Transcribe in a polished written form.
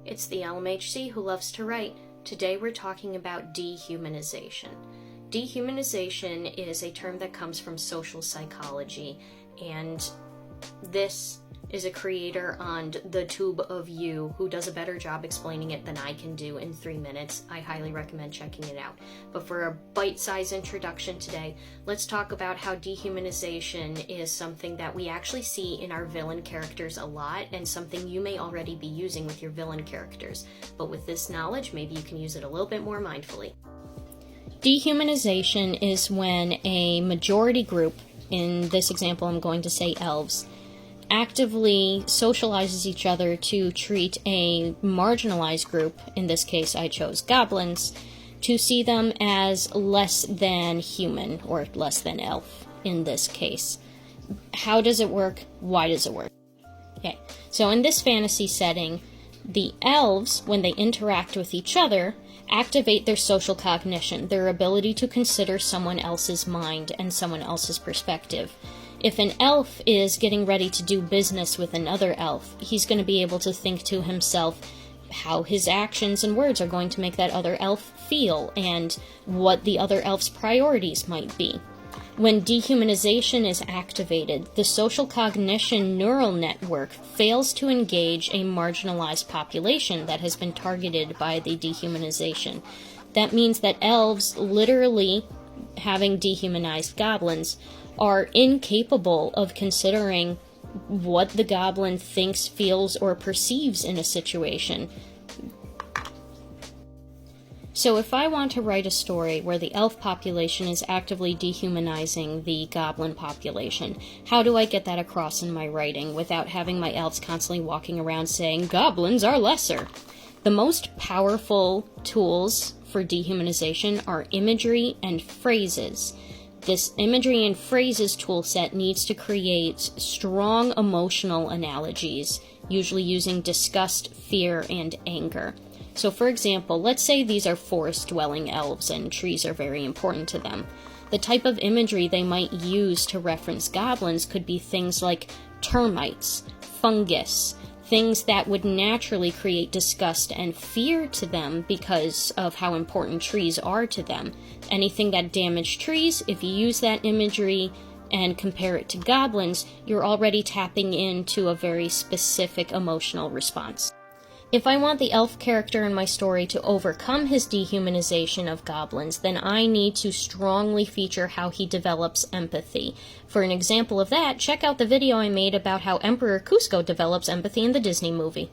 It's the LMHC who loves to write. Today we're talking about dehumanization. Dehumanization is a term that comes from social psychology, and this is a creator on the Tube of You who does a better job explaining it than I can do in 3 minutes. I highly recommend checking it out. But for a bite-sized introduction today, let's talk about how dehumanization is something that we actually see in our villain characters a lot, and something you may already be using with your villain characters. But with this knowledge, maybe you can use it a little bit more mindfully. Dehumanization is when a majority group, in this example I'm going to say elves, actively socializes each other to treat a marginalized group, in this case I chose goblins, to see them as less than human, or less than elf in this case. How does it work? Why does it work? Okay, so in this fantasy setting, the elves, when they interact with each other, activate their social cognition, their ability to consider someone else's mind and someone else's perspective. If an elf is getting ready to do business with another elf, he's going to be able to think to himself how his actions and words are going to make that other elf feel, and what the other elf's priorities might be. When dehumanization is activated, the social cognition neural network fails to engage a marginalized population that has been targeted by the dehumanization. That means that elves, literally having dehumanized goblins, are incapable of considering what the goblin thinks, feels, or perceives in a situation. So if I want to write a story where the elf population is actively dehumanizing the goblin population, how do I get that across in my writing without having my elves constantly walking around saying, goblins are lesser? The most powerful tools for dehumanization are imagery and phrases. This imagery and phrases toolset needs to create strong emotional analogies, usually using disgust, fear, and anger. So for example, let's say these are forest-dwelling elves and trees are very important to them. The type of imagery they might use to reference goblins could be things like termites, fungus, things that would naturally create disgust and fear to them because of how important trees are to them. Anything that damaged trees, if you use that imagery and compare it to goblins, you're already tapping into a very specific emotional response. If I want the elf character in my story to overcome his dehumanization of goblins, then I need to strongly feature how he develops empathy. For an example of that, check out the video I made about how Emperor Cusco develops empathy in the Disney movie.